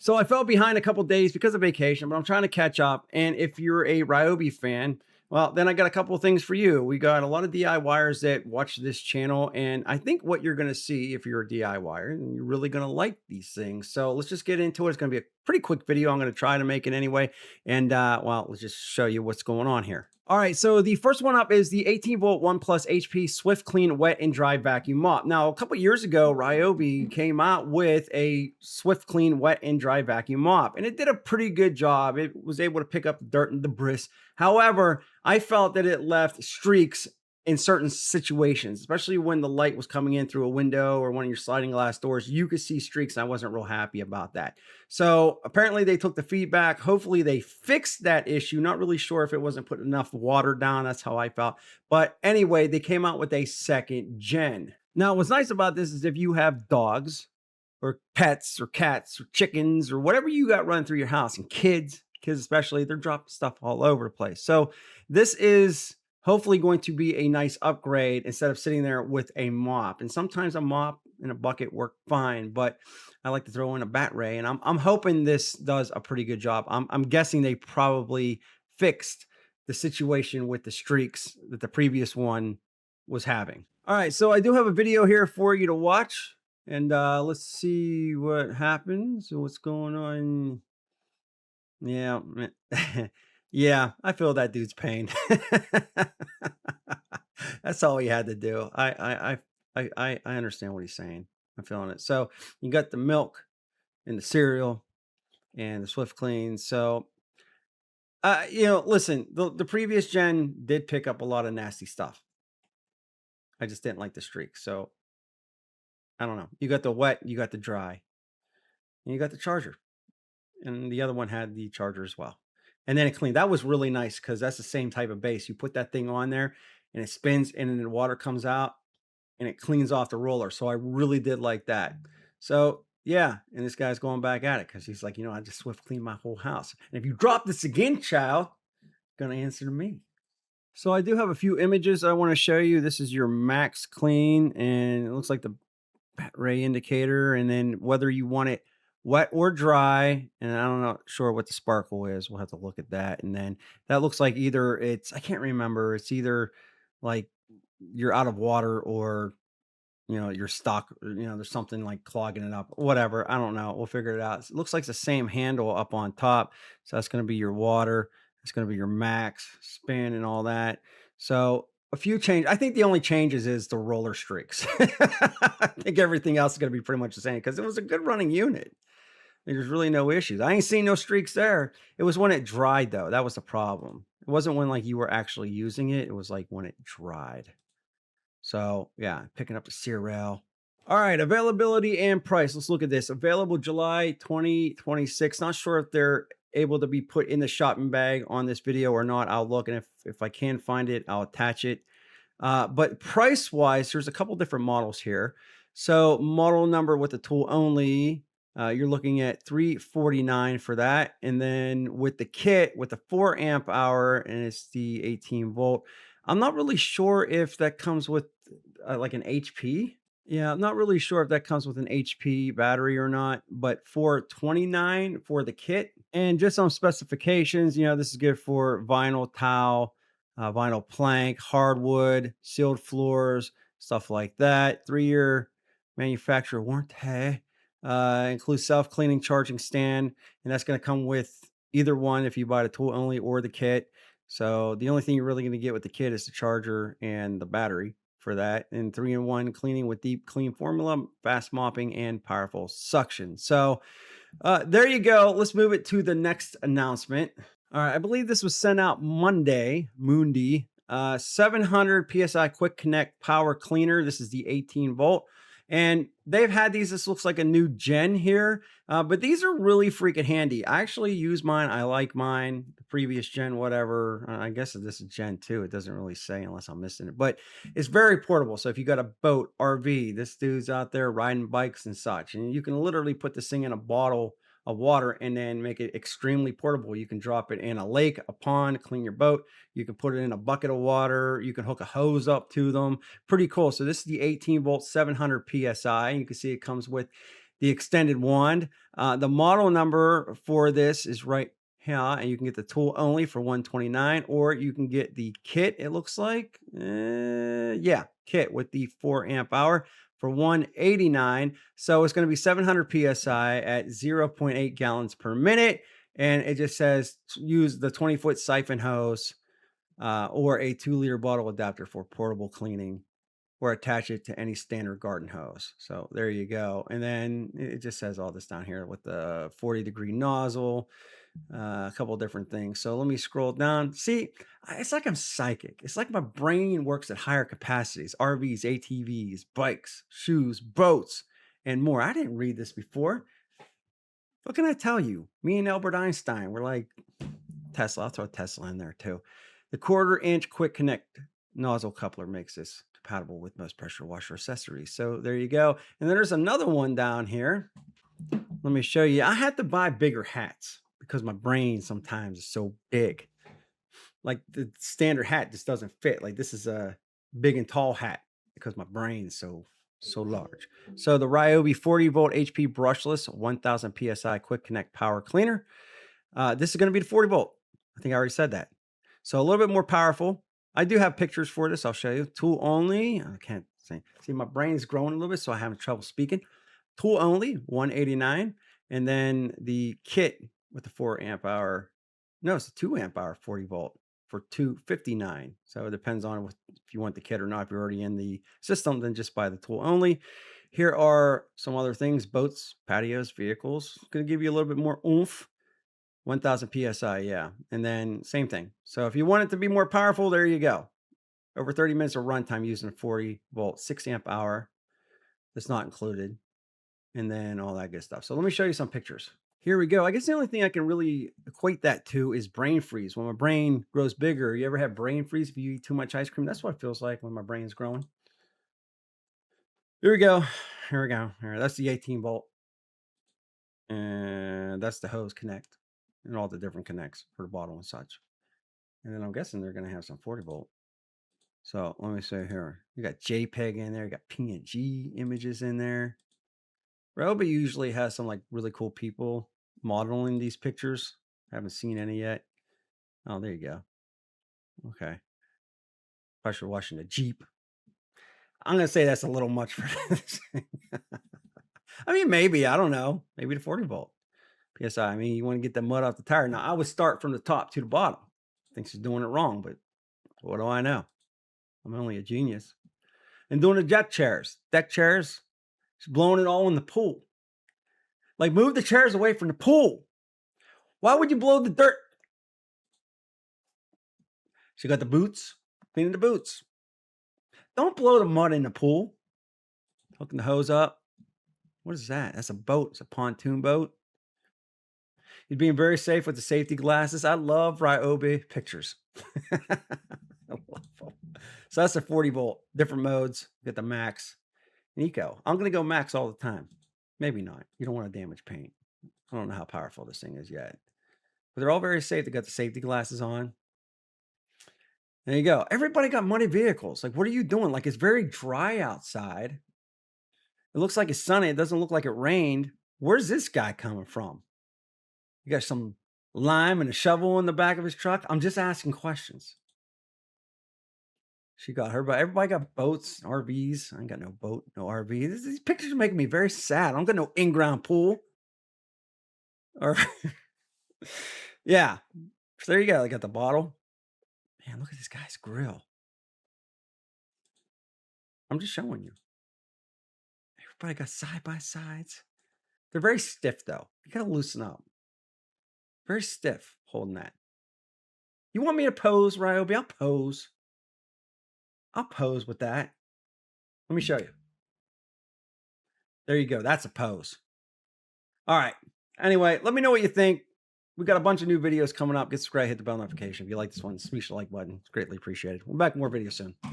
So I fell behind a couple days because of vacation, but I'm trying to catch up. And if you're a Ryobi fan, well, then I got a couple of things for you. We got a lot of DIYers that watch this channel, and I think what you're going to see if you're a DIYer, and you're really going to like these things. So let's just get into it. It's going to be a pretty quick video. I'm going to try to make it anyway. And well, let's just show you what's going on here. All right, so the first one up is the 18 volt 1 plus HP Swift Clean Wet and Dry Vacuum Mop. Now, a couple years ago, Ryobi came out with a Swift Clean Wet and Dry Vacuum Mop, and it did a pretty good job. It was able to pick up the dirt and debris. However, I felt that it left streaks in certain situations, especially when the light was coming in through a window or one of your sliding glass doors. You could see streaks, and I wasn't real happy about that. So apparently they took the feedback. Hopefully they fixed that issue. Not really sure if it wasn't putting enough water down. That's how I felt. But anyway, they came out with a second gen. Now, what's nice about this is if you have dogs or pets or cats or chickens or whatever you got running through your house, and kids especially, they're dropping stuff all over the place. So this is hopefully going to be a nice upgrade instead of sitting there with a mop. And sometimes a mop and a bucket work fine, but I like to throw in a bat ray, and I'm hoping this does a pretty good job. I'm guessing they probably fixed the situation with the streaks that the previous one was having. All right, so I do have a video here for you to watch, and let's see what happens. What's going on? Yeah. Yeah, I feel that dude's pain. That's all he had to do. I understand what he's saying. I'm feeling it. So you got the milk and the cereal and the Swift Clean. So listen, the previous gen did pick up a lot of nasty stuff. I just didn't like the streak. So I don't know. You got the wet, you got the dry, and you got the charger. And the other one had the charger as well. And then it cleaned. That was really nice because that's the same type of base. You put that thing on there and it spins, and then the water comes out and it cleans off the roller. So I really did like that. So yeah, and this guy's going back at it because he's like, I just Swift cleaned my whole house. And if you drop this again, child, you're gonna answer to me. So I do have a few images I want to show you. This is your max clean, and it looks like the bat ray indicator, and then whether you want it wet or dry, and I'm not sure what the sparkle is. We'll have to look at that. And then that looks like either I can't remember. It's either like you're out of water or, you're stuck, or, there's something like clogging it up, whatever. I don't know. We'll figure it out. It looks like it's the same handle up on top. So that's going to be your water. It's going to be your max spin and all that. So a few changes. I think the only changes is the roller streaks. I think everything else is going to be pretty much the same because it was a good running unit. There's really no issues. I ain't seen no streaks there. It was when it dried, though. That was the problem. It wasn't when like you were actually using it. It was like when it dried. So yeah, picking up the cereal. All right, availability and price. Let's look at this. Available July 2026. Not sure if they're able to be put in the shopping bag on this video or not. I'll look, and if I can find it, I'll attach it. But price wise, there's a couple different models here. So model number with the tool only, you're looking at $349 for that. And then with the kit, with the 4 amp hour, and it's the 18 volt, I'm not really sure if that comes with like an HP. Yeah, I'm not really sure if that comes with an HP battery or not, but $429 for the kit. And just some specifications, this is good for vinyl tile, vinyl plank, hardwood, sealed floors, stuff like that. 3-year manufacturer warranty. Includes self-cleaning charging stand, and that's going to come with either one if you buy the tool only or the kit. So the only thing you're really going to get with the kit is the charger and the battery for that, and 3-in-1 cleaning with deep clean formula, fast mopping, and powerful suction. So there you go. Let's move it to the next announcement. All right, I believe this was sent out Monday, 700 PSI quick connect power cleaner. This is the 18 volt. And they've had these. This looks like a new gen here, but these are really freaking handy. I actually use mine. I like mine. The previous gen, whatever. I guess this is gen 2. It doesn't really say unless I'm missing it, but it's very portable. So if you got a boat, RV, this dude's out there riding bikes and such, and you can literally put this thing in a bottle of water and then make it extremely portable. You can drop it in a lake, a pond, clean your boat. You can put it in a bucket of water. You can hook a hose up to them. Pretty cool. So this is the 18 volt 700 PSI. You can see it comes with the extended wand. The model number for this is right here, and you can get the tool only for 129, or you can get the kit. It looks like, yeah, kit with the 4 amp hour for 189. So it's going to be 700 psi at 0.8 gallons per minute, and it just says use the 20-foot siphon hose or a 2-liter bottle adapter for portable cleaning, or attach it to any standard garden hose. So there you go. And then it just says all this down here with the 40-degree nozzle, a couple of different things. So let me scroll down. See, it's like I'm psychic. It's like my brain works at higher capacities: RVs, ATVs, bikes, shoes, boats, and more. I didn't read this before. What can I tell you? Me and Albert Einstein, we're like Tesla. I'll throw Tesla in there too. The 1/4-inch quick connect nozzle coupler makes this compatible with most pressure washer accessories. So there you go. And then there's another one down here. Let me show you. I had to buy bigger hats because my brain sometimes is so big. Like the standard hat just doesn't fit. Like this is a big and tall hat because my brain is so large. So the Ryobi 40-volt HP brushless 1000 psi quick connect power cleaner. This is going to be the 40-volt. I think I already said that. So a little bit more powerful. I do have pictures for this. I'll show you. Tool only. I can't say. See, my brain is growing a little bit, so I have trouble speaking. Tool only, 189. And then the kit with the 4 amp hour. No, it's a 2 amp hour 40-volt for 259. So it depends on if you want the kit or not. If you're already in the system, then just buy the tool only. Here are some other things: boats, patios, vehicles. Going to give you a little bit more oomph. 1000 psi, yeah. And then same thing. So if you want it to be more powerful, there you go. Over 30 minutes of runtime using a 40-volt 6 amp hour. That's not included. And then all that good stuff. So let me show you some pictures. Here we go. I guess the only thing I can really equate that to is brain freeze. When my brain grows bigger, you ever have brain freeze if you eat too much ice cream? That's what it feels like when my brain's growing. Here we go. Here we go. All right, that's the 18-volt. And that's the hose connect and all the different connects for the bottle and such. And then I'm guessing they're going to have some 40-volt. So let me say here, you got JPEG in there, you got PNG images in there. Ryobi usually has some like really cool people modeling these pictures. I haven't seen any yet. Oh, there you go. Okay. Pressure washing a Jeep. I'm going to say that's a little much for this. I mean, maybe, I don't know. Maybe the 40-volt. PSI. I mean, you want to get the mud off the tire. Now, I would start from the top to the bottom. I think she's doing it wrong, but what do I know? I'm only a genius. And doing the deck chairs. She's blowing it all in the pool. Like, move the chairs away from the pool. Why would you blow the dirt? She got the boots. Cleaning the boots. Don't blow the mud in the pool. Hooking the hose up. What is that? That's a boat. It's a pontoon boat. He's being very safe with the safety glasses. I love Ryobi pictures. I love them. So that's a 40-volt, different modes. Get the max and eco. I'm going to go max all the time. Maybe not. You don't want to damage paint. I don't know how powerful this thing is yet. But they're all very safe. They got the safety glasses on. There you go. Everybody got muddy vehicles. Like, what are you doing? Like, it's very dry outside. It looks like it's sunny. It doesn't look like it rained. Where's this guy coming from? You got some lime and a shovel in the back of his truck? I'm just asking questions. She got her, but everybody got boats, RVs. I ain't got no boat, no RV. These pictures are making me very sad. I don't got no in-ground pool. Or yeah. So there you go. I got the bottle. Man, look at this guy's grill. I'm just showing you. Everybody got side-by-sides. They're very stiff, though. You got to loosen up. Very stiff holding that. You want me to pose, Ryobi? I'll pose. I'll pose with that. Let me show you. There you go. That's a pose. All right. Anyway, let me know what you think. We got a bunch of new videos coming up. Get subscribed, hit the bell notification. If you like this one, smash the like button. It's greatly appreciated. We'll be back with more videos soon.